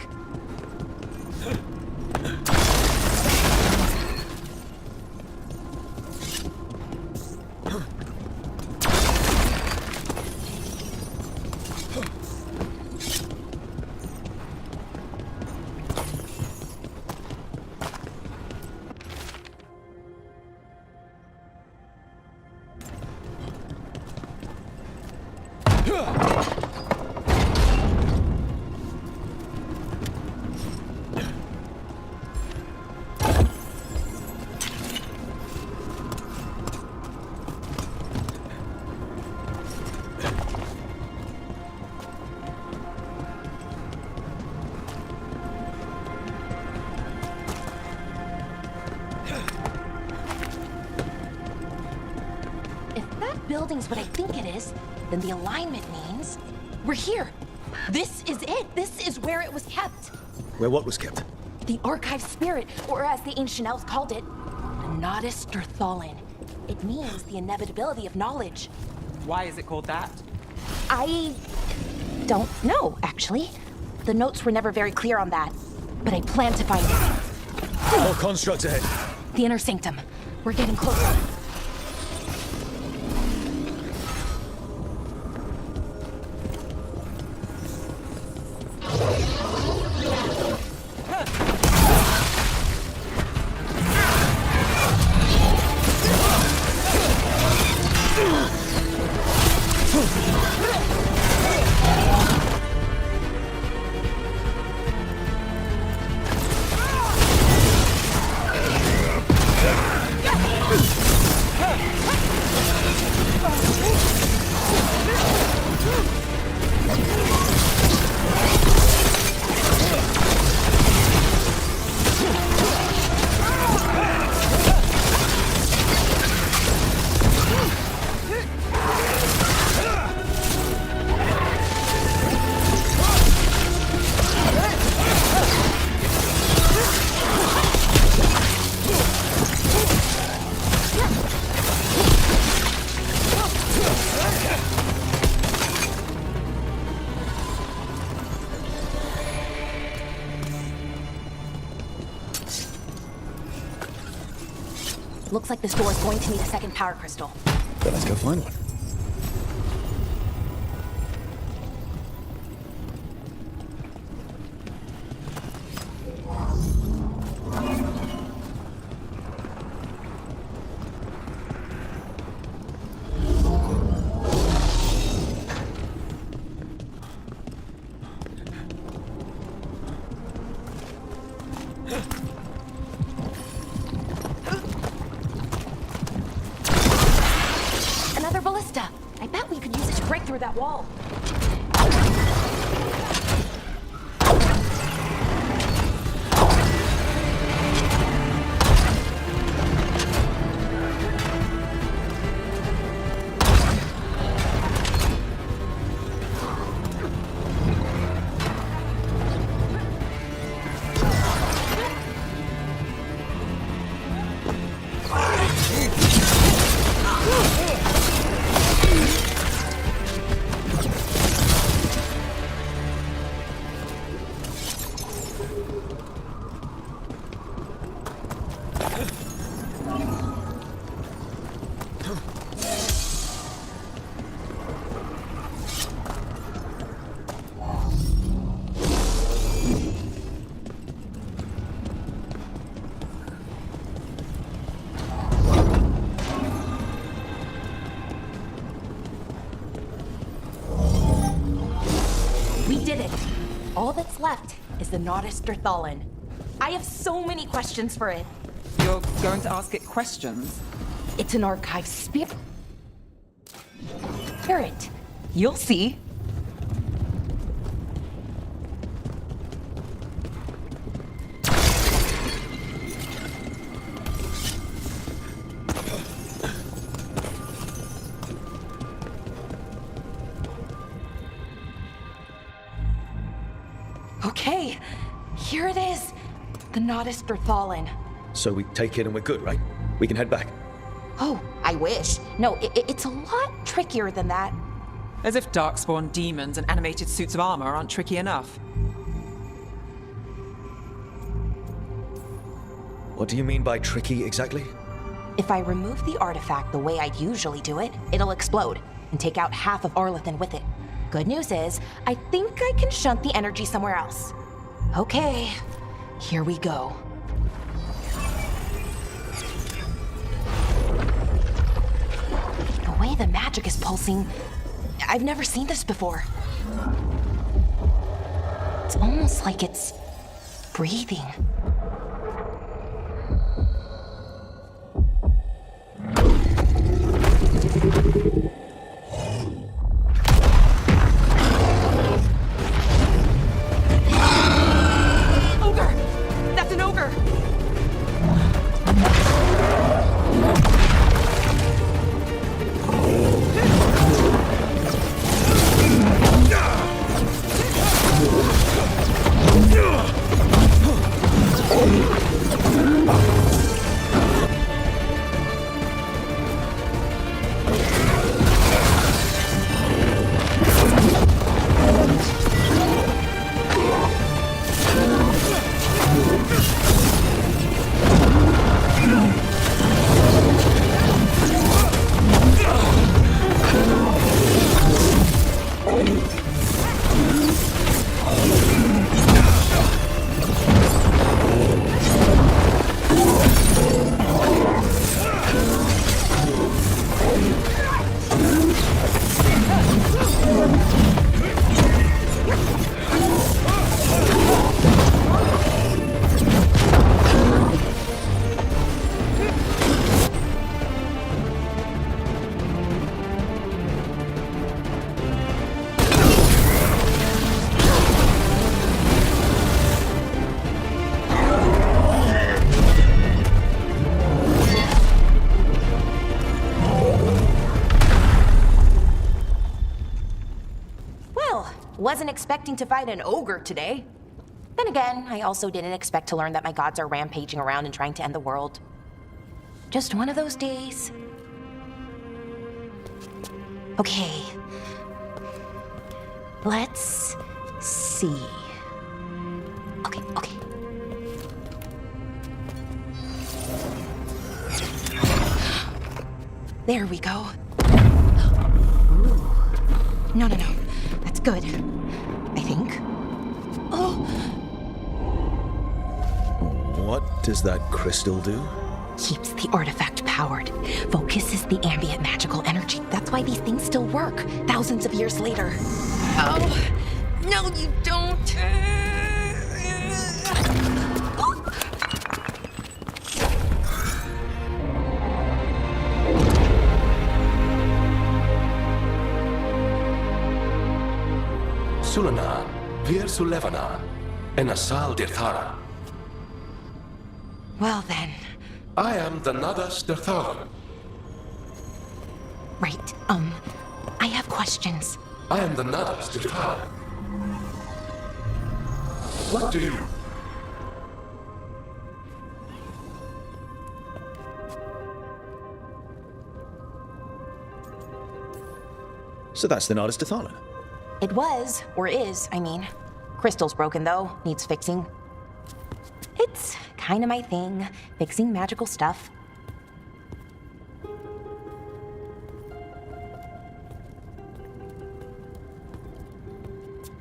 Building's what I think it is, then the alignment means we're here. This is it. This is where it was kept. Where what was kept? The archive spirit, or as the ancient elves called it, the Nodus Derthalin. It means the inevitability of knowledge. Why is it called that? I don't know, actually. The notes were never very clear on that, but I plan to find it. More constructs ahead. The inner sanctum. We're getting closer. Looks like this door is going to need a second power crystal. Then let's go find one. Another ballista. I bet we could use it to break through that wall. All that's left is the Nodus Derthalin. I have so many questions for it. You're going to ask it questions? It's an archive spirit. You'll see. Okay, here it is. The Nodus Derthalin. So we take it and we're good, right? We can head back. Oh, I wish. No, it's a lot trickier than that. As if darkspawn demons and animated suits of armor aren't tricky enough. What do you mean by tricky exactly? If I remove the artifact the way I'd usually do it, it'll explode and take out half of Arlethan with it. Good news is, I think I can shunt the energy somewhere else. Okay, here we go. The way the magic is pulsing, I've never seen this before. It's almost like it's breathing. Wasn't expecting to fight an ogre today. Then again, I also didn't expect to learn that my gods are rampaging around and trying to end the world. Just one of those days. Okay. Let's see. Okay. There we go. Ooh. No. That's good. I think. Oh! What does that crystal do? Keeps the artifact powered. Focuses the ambient magical energy. That's why these things still work, thousands of years later. Oh! No, you don't! Sulanan, Vir Sulevana, and Asal Dirthara. Well then. I am the Nadas Dirthalan. Right, I have questions. I am the Nadas Dirthalan. What do you... So that's the Nardis Dathalan. It was, or is, I mean. Crystal's broken though, needs fixing. It's kinda my thing, fixing magical stuff.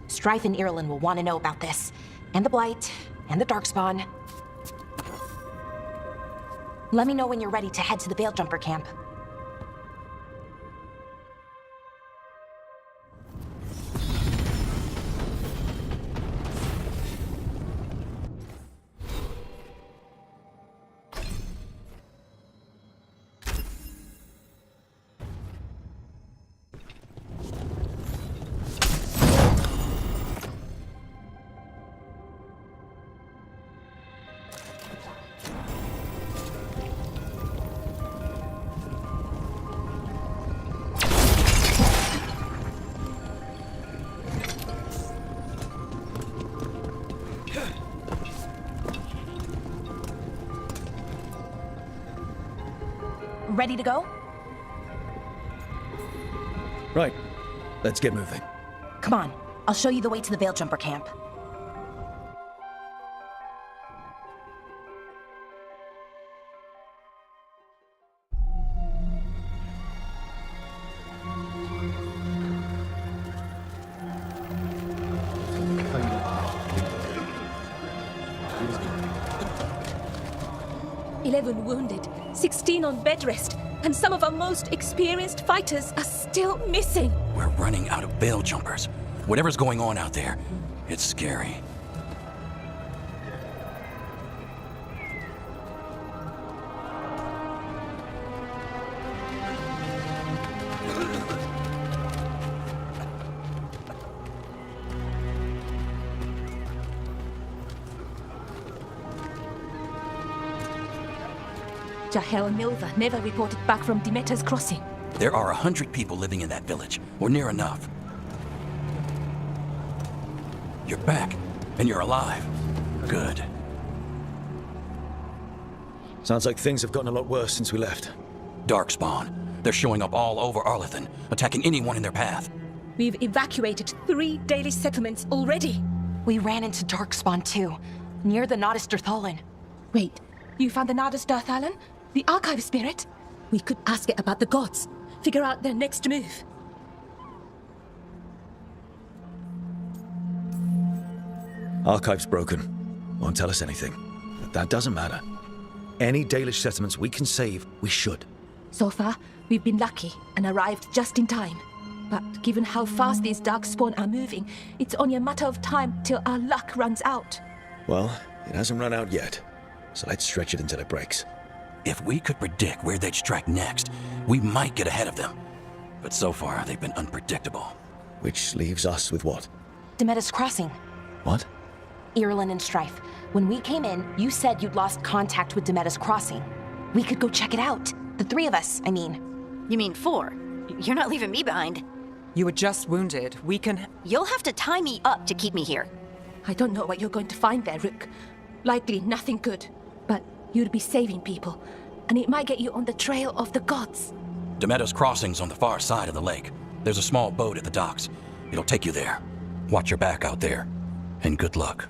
Strife and Ireland will want to know about this. And the Blight, and the Darkspawn. Let me know when you're ready to head to the Veil Jumper camp. Ready to go? Right. Let's get moving. Come on, I'll show you the way to the Veil Jumper camp. Wounded, 16 on bed rest, and some of our most experienced fighters are still missing. We're running out of Veil Jumpers. Whatever's going on out there, it's scary. Jahel and Milva never reported back from Demeter's crossing. There are 100 people living in that village, or near enough. You're back, and you're alive. Good. Sounds like things have gotten a lot worse since we left. Darkspawn. They're showing up all over Arlethan, attacking anyone in their path. We've evacuated 3 daily settlements already. We ran into Darkspawn too, near the Nardis Dirthalan. Wait, you found the Nardis Dirthalan? The archive spirit? We could ask it about the gods. Figure out their next move. Archive's broken. Won't tell us anything. But that doesn't matter. Any Dalish settlements we can save, we should. So far, we've been lucky and arrived just in time. But given how fast these Darkspawn are moving, it's only a matter of time till our luck runs out. Well, it hasn't run out yet. So let's stretch it until it breaks. If we could predict where they'd strike next, we might get ahead of them. But so far, they've been unpredictable. Which leaves us with what? Demeter's crossing. What? Ireland and Strife. When we came in, you said you'd lost contact with Demeter's crossing. We could go check it out. The 3 of us, I mean. You mean 4? You're not leaving me behind. You were just wounded. We can... You'll have to tie me up to keep me here. I don't know what you're going to find there, Rook. Likely nothing good. But you'd be saving people, and it might get you on the trail of the gods. Demeter's crossing's on the far side of the lake. There's a small boat at the docks. It'll take you there. Watch your back out there, and good luck.